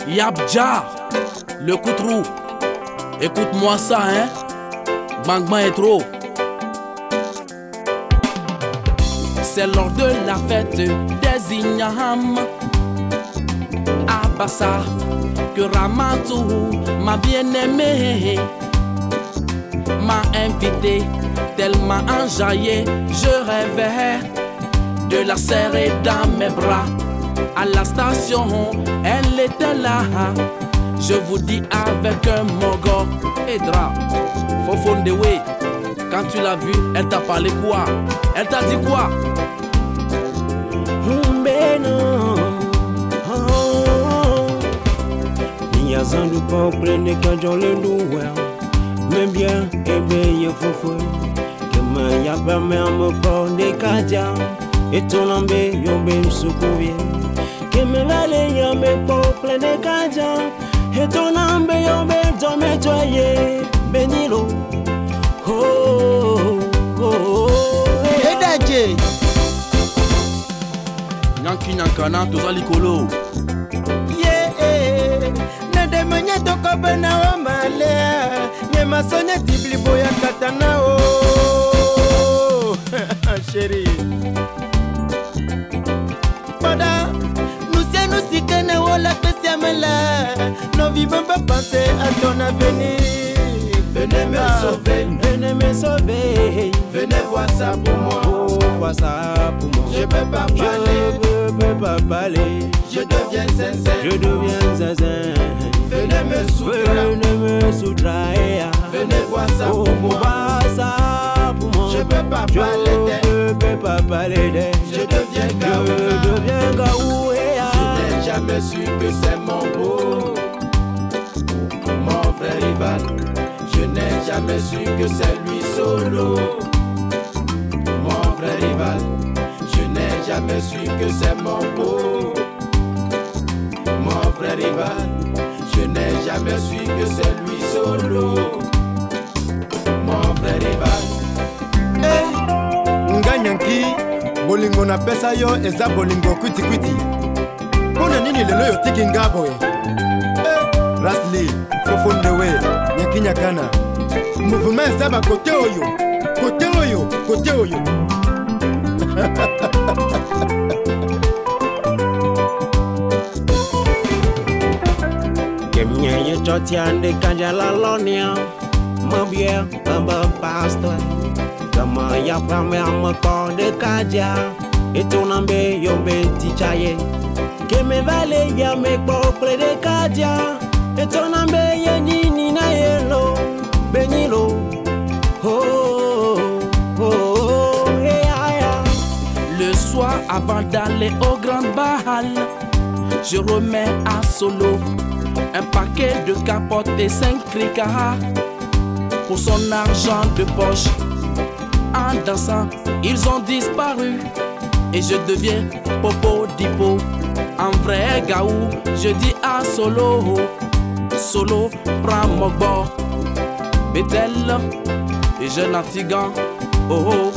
Yabja, le coutrou. Écoute-moi ça, hein. Bang bang est trop. C'est lors de la fête des Ignam à Bassa que Ramatou, ma bien-aimée, m'a invité, tellement enjaillé, je rêvais de la serrer dans mes bras. À la station, elle était là. Je vous dis avec un mogo et drap. Fofondewe, quand tu l'as vue, elle t'a parlé quoi? Elle t'a dit quoi? Zandu pa prene kanjon le louer. Mais bien, et bien, il faut que me y a pas même pas de kaja. Et ton ambé, yon ben soukouye. Que me vale y a me pas plein de kaja. Et ton ambé, yon ben tombe toye. Benilo. Oh, oh, oh. Et dadje. Nyanki nyankana, toza likolo. Manya toko bena o male Nyema sonya tibli boya katana o Chérie Pada nous sikene wola pesiamela Nos vivons pas penser à ton avenir. Venez me sauver, venez me sauver. Venez voir ça pour moi. Oh, voir ça pour moi. Je peux pas parler. Je peux pas parler. Je deviens zinzin. Je deviens zinzin. Venez me soutraire. Venez me soutraire. Venez voir ça pour moi. Voir ça pour moi. Je peux pas parler d'elle. Je peux pas parler d'elle. Je deviens gaou. Je deviens gaou. Je n'ai jamais su que c'est mon beau, mon vrai rival. Je n'ai jamais su que c'est lui solo, mon vrai rival. Je n'ai jamais su que c'est mon beau, mon vrai rival. Je n'ai jamais su que c'est lui solo, mon vrai rival. Hey, Nganyanki, bolingo na pesa yo eza bolingo kwiti kwiti. Pona nini lelo yo tiki ngabo e? Hey, Rasli, Fofondewe, Nyanki Nyakana. Mouvement zaba kote oyo, kote oyo, kote oyo. Kemye chotiande kanja la lonia. Mabie, maba pastor. Kama ya prame amako de kaja. Et ton ambe yo beti chaye. Keme vale ya me pokle de kaja. Et ton ambe ya nini na yelo. Benilo. Oh, oh, oh, hey, yeah. Le soir avant d'aller au grand bal, je remets à Solo un paquet de capotes et 5 cricards pour son argent de poche. En dansant, ils ont disparu et je deviens Popo Dipo. En vrai gaou, je dis à Solo, Solo, prends mon bord. Betel et jeune Antigan, oh oh,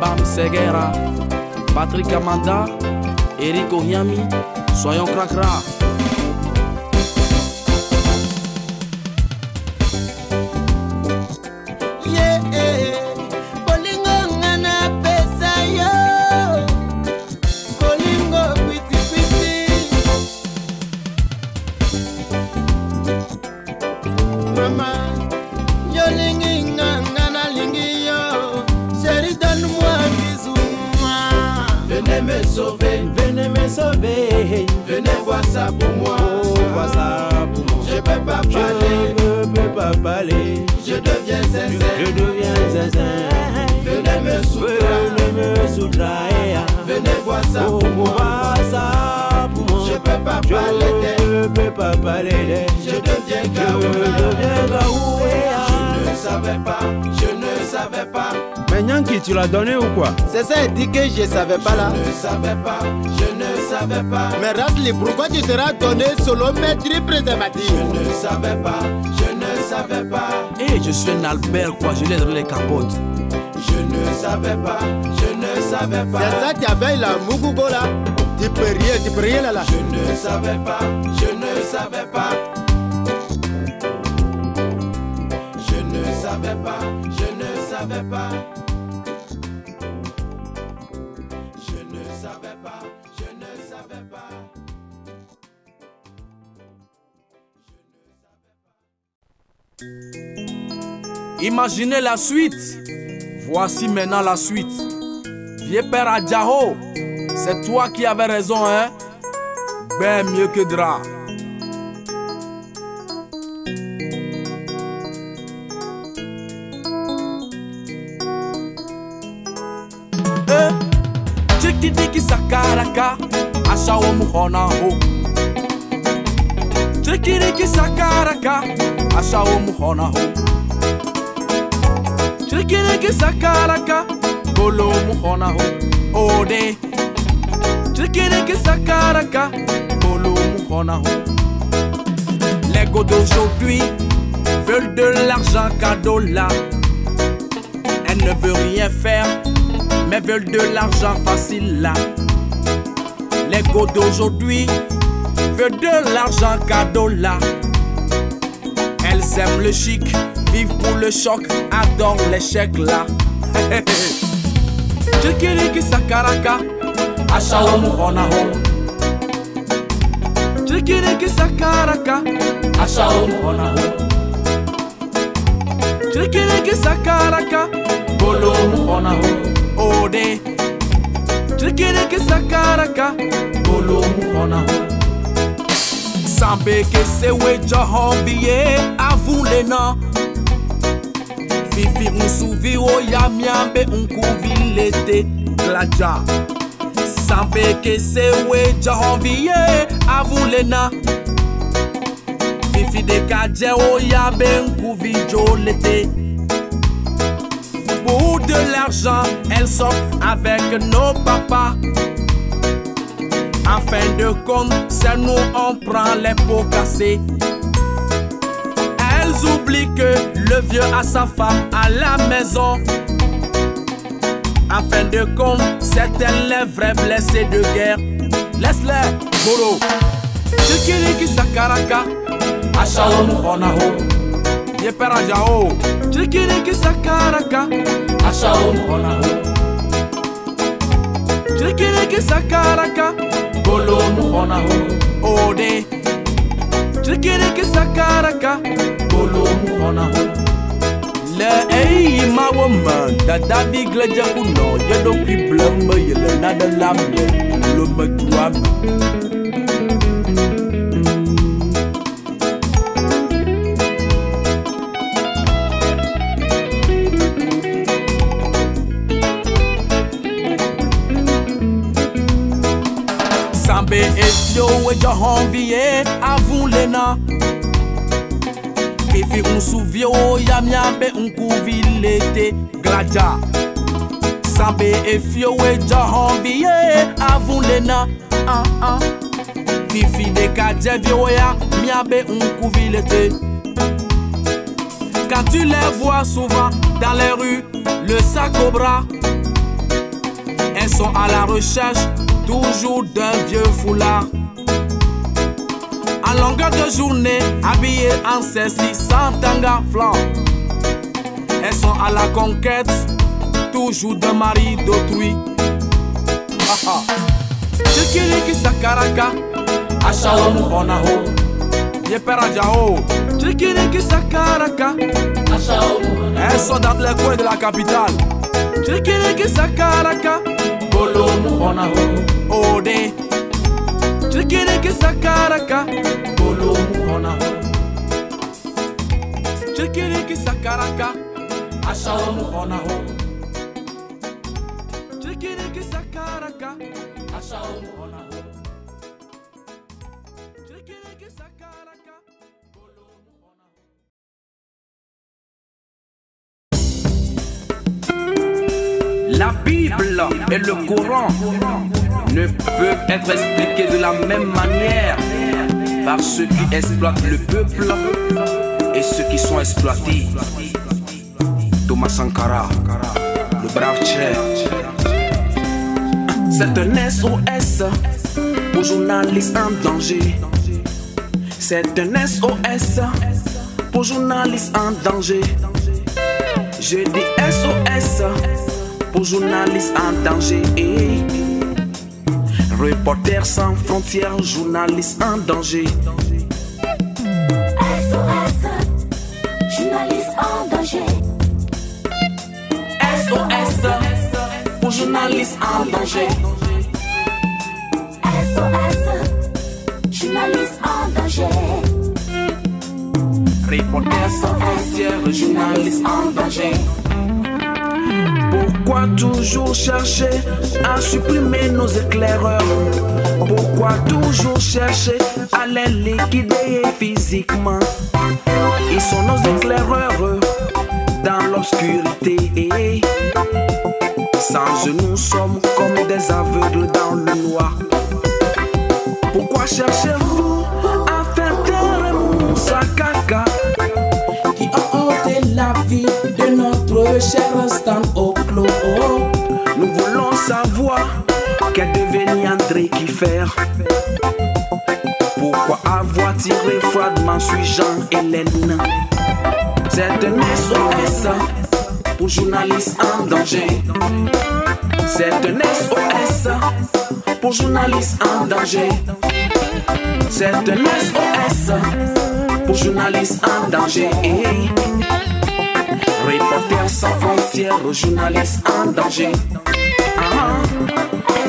Bam Seguera, Patrick Amanda, Eric Ohiami, soyons cracra. Venez me sauver, venez me sauver. Venez voir ça pour moi. Oh, voir ça pour moi. Je peux pas parler. Je peux pas parler. Je deviens zinzin. Je deviens zinzin. Venez me soutraire. Venez me soutraire. Venez voir ça pour moi. Voir ça pour moi. Je peux pas parler d'elle. Je peux pas parler d'elle. Je deviens gaou. Je deviens gaou. Je ne savais pas. Je ne savais pas. Mais Nyanki, tu l'as donné ou quoi? C'est ça, il dit que je savais pas là. Je ne savais pas, je ne savais pas. Mais Rasli, pourquoi tu seras donné solo maître préservatif? Je ne savais pas, je ne savais pas. Et je suis un Albert quoi, je lui ai donné les capotes. Je ne savais pas, je ne savais pas. C'est ça, tu avais la Mugugo là. Tu peux rien là là. Je ne savais pas, je ne savais pas. Je ne savais pas, je ne savais pas. Je ne savais pas, je ne savais pas. Imaginez la suite. Voici maintenant la suite. Vieux père Adjaho, c'est toi qui avais raison, hein? Ben mieux que Dra. Chikidiki sakaraka, ashawo muhona ho. Chikidiki sakaraka, ashawo muhona ho. Chikidiki sakaraka, bolo muhona ho. Ode. Chikidiki sakaraka, bolo muhona ho. Les go d'aujourd'hui veulent de l'argent qu'à dollar. Elle ne veut rien faire, mais veulent de l'argent facile là. Les go d'aujourd'hui veulent de l'argent qu'à dollar. Elles aiment le chic, vivent pour le choc, adorent l'échec là. Chikiriki sakaraka, ashawo muhona ho. Chikiriki sakaraka, ashawo muhona ho. Chikiriki sakaraka, bolo muhona ho. Ode. Chikiriki sakaraka, bolo muhona ho. Sambe ke sewe johombiye avulena. Fifi musuvi o yamiambe unkuvilete glaja. Sambe ke sewe johombiye avulena. Fifi de kaje o yabe unkuvijolete. Pour de l'argent, elles sortent avec nos papas. En fin de compte, c'est nous on prend les pots cassés. Elles oublient que le vieux a sa femme à la maison. En fin de compte, c'est elles les vrais blessés de guerre. Laisse-les, Bolo. Chikiriki sakaraka, ashawo muhona ho. Yepera jao. Chikiriki sakaraka, ashawo muhona ho. Chikiriki sakaraka, bolo muhona ho. Ode. Chikiriki sakaraka, bolo muhona ho. Le ei ma woman, dada bigle jakuno, yedo problem yele nada lamle, lo magwam. Sambe efio we johombiye avulena. Fifi unsuvio yamiambe unkuvilete glaja. Sambe efio we johombiye avulena. Fifi de kadjevio ya miambe unkuvilete. Quand tu les vois souvent dans les rues, le sac au bras, elles sont à la recherche toujours d'un vieux foulard. En longueur de journée, habillées en ceci sans tanga flanc. Elles sont à la conquête toujours d'un mari d'autrui. Chikiriki sakaraka, ashawo muhona ho. Yepera jao. Chikiriki sakaraka, ashawo muhona ho. Elles sont dans les coins de la capitale. Chikiriki sakaraka, bolo muhona ho. Ode. Chikiriki sakaraka, bolo muhona ho. Chikiriki sakaraka, ashawo muhona ho. Chikiriki sakaraka, ashawo muhona ho. Chikiriki sakaraka, bolo muhona ho. La Bible et le Coran ne peuvent être expliqués de la même manière par ceux qui exploitent le peuple et ceux qui sont exploités. Thomas Sankara, le brave chef. C'est un SOS aux journalistes en danger. C'est un SOS pour journalistes en danger. Je dis SOS pour journalistes en danger. Reporters sans frontières, journalistes en danger. SOS, journalistes en danger. SOS pour journalistes en danger. SOS, journalistes en danger. Reporters sans frontières, journalistes en danger. Pourquoi toujours chercher à supprimer nos éclaireurs? Pourquoi toujours chercher à les liquider physiquement? Ils sont nos éclaireurs dans l'obscurité. Sans eux nous sommes comme des aveugles dans le noir. Pourquoi cherchez-vous à faire taire Moussa Kaka, qui a ôté la vie de notre cher Stan Oklo? Nous voulons savoir qu'est devenu André Kiffer. Pourquoi avoir tiré froidement sur Jean-Hélène? C'est un SOS pour journalistes en danger. C'est un SOS pour journalistes en danger. C'est un SOS pour journalistes en danger. Reporters sans frontières, journalistes en danger.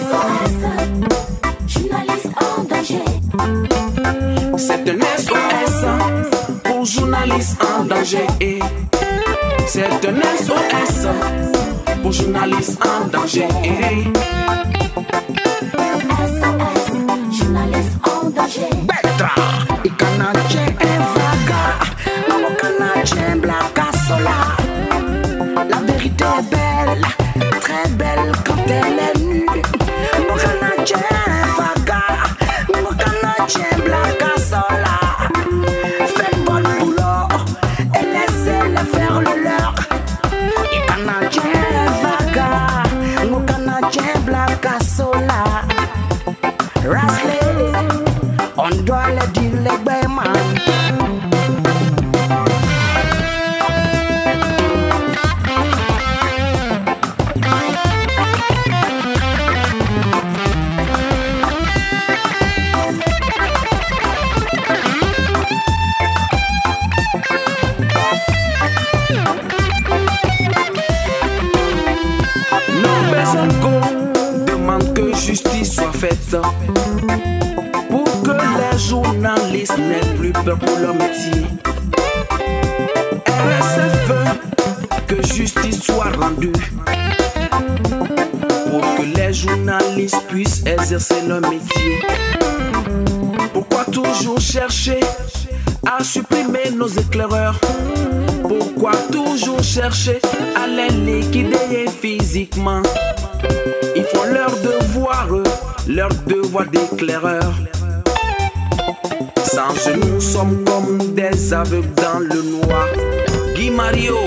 SOS, journalistes en danger. C'est un SOS pour journalistes en danger. C'est un SOS pour journalistes en danger. SOS, journalistes en danger. Betra, il canadien est vaga, mon canadien black sola. La vérité est belle, très belle quand elle est nue. Mon canadien est vaga, mon canadien black sola. Faites bon boulot et laissez-les faire le leur. Il canadien est vaga, mon canadien black sola. Rasley, on doit le dire les bémans. Nos Besonko demandent que justice soit faite pour que les journalistes n'aient plus peur pour leur métier. RSF veut que justice soit rendue pour que les journalistes puissent exercer leur métier. Pourquoi toujours chercher à supprimer nos éclaireurs? Pourquoi toujours chercher à les liquider physiquement? Ils font leur devoir d'éclaireur. Sans eux nous sommes comme des aveugles dans le noir. Guy Mario,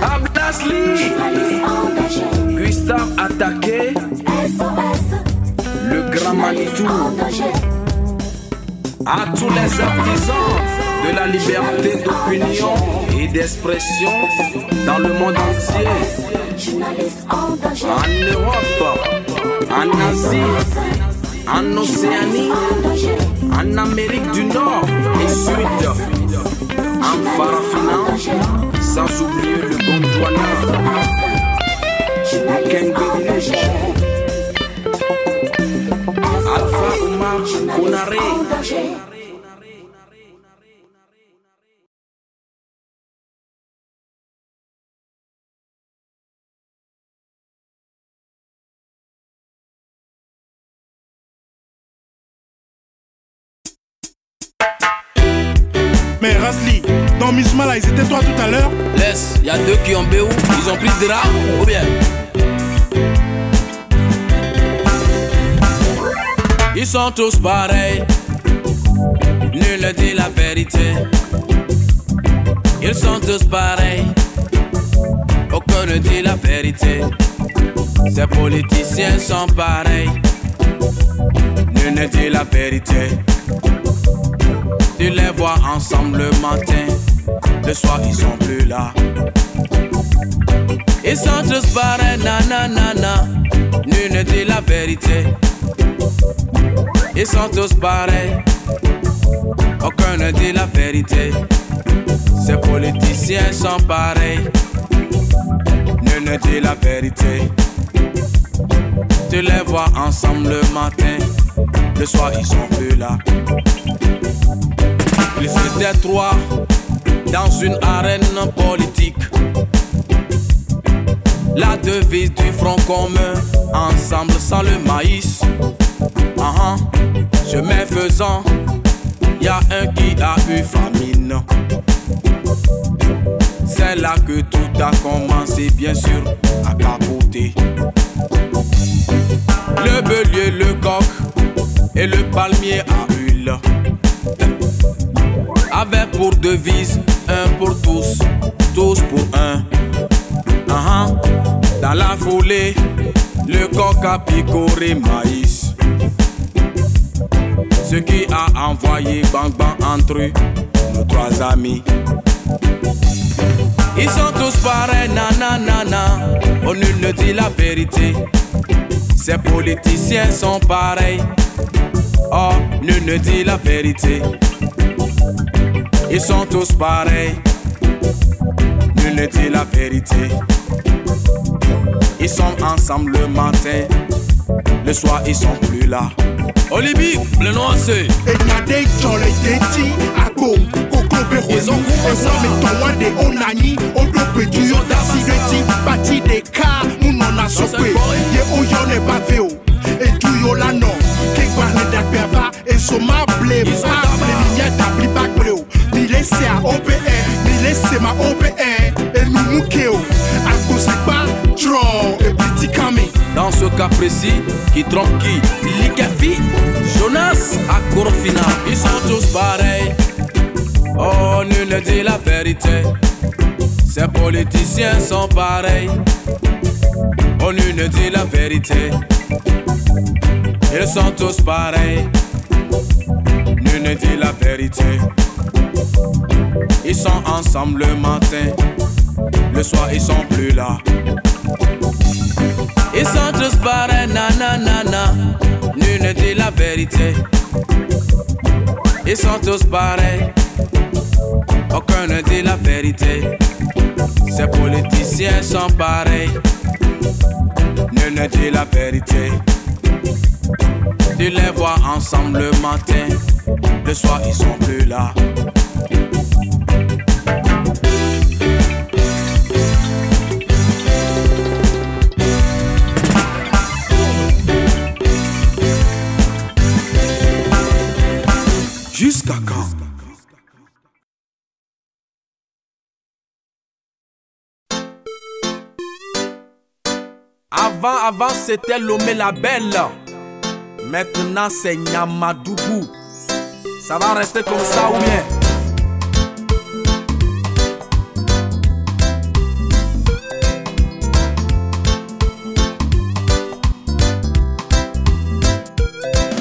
Abdasli, Gustave Attaqué, le grand Manitou. À tous les artisans de la liberté d'opinion et d'expression dans le monde entier, en Europe, en Asie, en Océanie, en Amérique du Nord et Sud, en Farafina, sans oublier le Gondwana, Kengele, Alpha Omar Konaré. Mais Rasli, dans Mismala, ils étaient toi tout à l'heure? Laisse, y a deux qui ont béou, ils ont pris de drap ou bien? Ils sont tous pareils, nul ne dit la vérité. Ils sont tous pareils, aucun ne dit la vérité. Ces politiciens sont pareils. Nul ne dit la vérité. Tu les vois ensemble le matin, le soir ils sont plus là. Ils sont tous pareils, nanana. Nul ne dit la vérité. Ils sont tous pareils. Aucun ne dit la vérité. Ces politiciens sont pareils. Nul ne dit la vérité. Tu les vois ensemble le matin, le soir ils sont plus là. Ils étaient trois dans une arène politique. La devise du front commun, ensemble sans le maïs. Chemin faisant, y a un qui a eu famine. C'est là que tout a commencé, bien sûr, à capoter. Le bélier, le coq et le palmier à huile avaient pour devise un pour tous, tous pour un. Dans la foulée, le coq a picoré maïs, ce qui a envoyé bang bang entre eux, nos trois amis. Ils sont tous pareils, nanana. Oh, nul ne dit la vérité. Ces politiciens sont pareils. Oh, nul ne dit la vérité. Ils sont tous pareils. Nul ne dit la vérité. Ils sont ensemble le matin, le soir ils sont plus là. Olibi, le nom c'est. Ils ont commencé dans ce cas précis, qui trompe qui? Likefi, Jonas, Akorofina. Ils sont tous pareils. Oh, nul ne dit la vérité. Ces politiciens sont pareils. Oh, nul ne dit la vérité. Ils sont tous pareils. Nul ne dit la vérité. Ils sont ensemble le matin, le soir ils sont plus là. Ils sont tous pareils, nanana. Nul ne dit la vérité. Ils sont tous pareils. Aucun ne dit la vérité. Ces politiciens sont pareils. Nul ne dit la vérité. Tu les vois ensemble le matin, le soir ils sont plus là. Jusqu'à quand? Avant c'était Lomé la Belle. Maintenant c'est Nyamadougou. Ça va rester comme ça ou bien?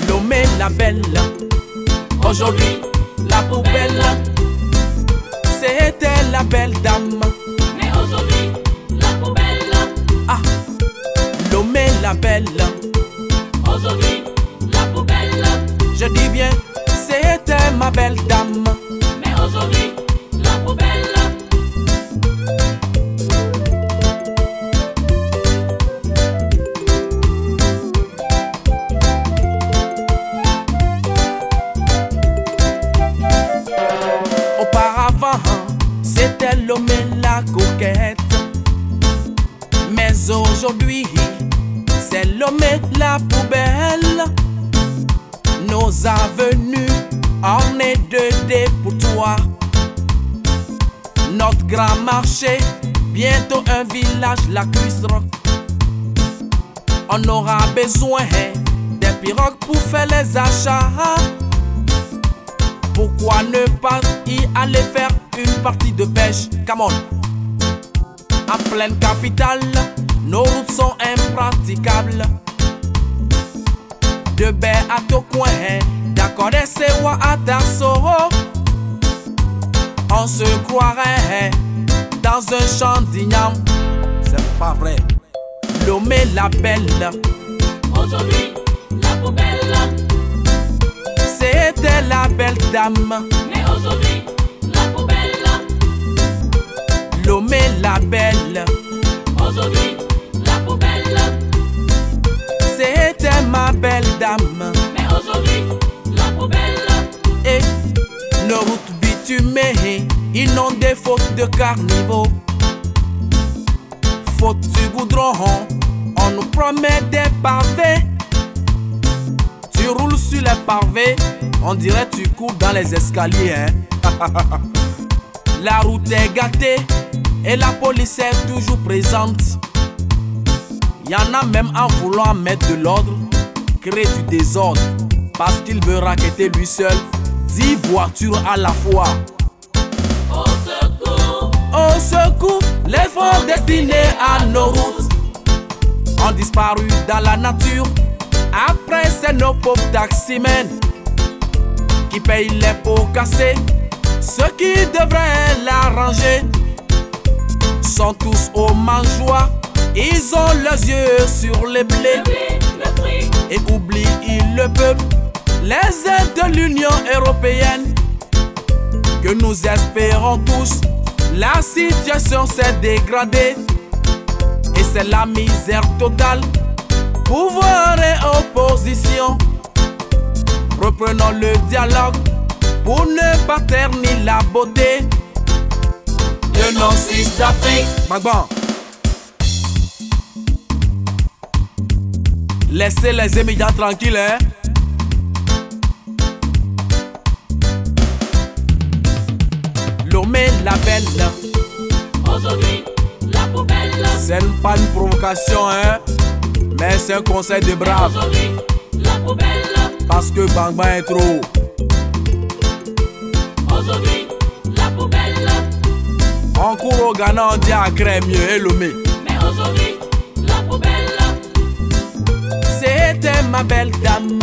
Lomé la Belle. Aujourd'hui, la poubelle, c'était la belle dame. Mais aujourd'hui, la poubelle. Ah, Lomé la Belle. Aujourd'hui, la poubelle. Je dis bien, c'était ma belle dame. Mais aujourd'hui, la poubelle. C'était Lomé la coquette. Mais aujourd'hui, c'est Lomé la poubelle. Nos avenues ornées de dés pour toi. Notre grand marché, bientôt un village lacustre. On aura besoin des pirogues pour faire les achats. Pourquoi ne pas y aller faire une partie de pêche? Come on. En pleine capitale, nos routes sont impraticables. impraticable. De baie à ton coin, d'accord, c'est moi à ta soro. On se croirait dans un champ d'igname. C'est pas vrai. L'homme est la belle. Aujourd'hui, la poubelle. C'était la belle dame. Mais aujourd'hui, la poubelle. L'homme est la belle. Aujourd'hui, la poubelle. C'était ma belle dame. Mais aujourd'hui, la poubelle. Et nos routes bitumées, inondées faute de carnivaux. Faute du goudron, on nous promet des pavés. Tu roules sur les pavés, on dirait tu cours dans les escaliers, hein? La route est gâtée et la police est toujours présente. Y en a même en voulant mettre de l'ordre, créer du désordre, parce qu'il veut raqueter lui seul 10 voitures à la fois. Au secours, Au secours, les fonds destinés à nos routes ont disparu dans la nature. Après, c'est nos pauvres taximens qui payent les pots cassés. Ceux qui devraient l'arranger sont tous aux mangeoires. Ils ont leurs yeux sur les blés le fric, et oublient le peuple. Les aides de l'Union européenne que nous espérons tous. La situation s'est dégradée et c'est la misère totale. Pouvoir et opposition, reprenons le dialogue pour ne pas ternir la beauté de nos fils d'Afrique. Bon. Laissez les émigrants tranquilles, hein. L'homme est la belle. aujourd'hui, la poubelle. C'est pas une provocation, hein, mais c'est un conseil de brave. Aujourd'hui, la poubelle. Parce que Bang Bang est trop. Aujourd'hui, la poubelle. On court au Ghana, on dit à crème mieux, et Lomé. Mais aujourd'hui, la poubelle. C'était ma belle dame.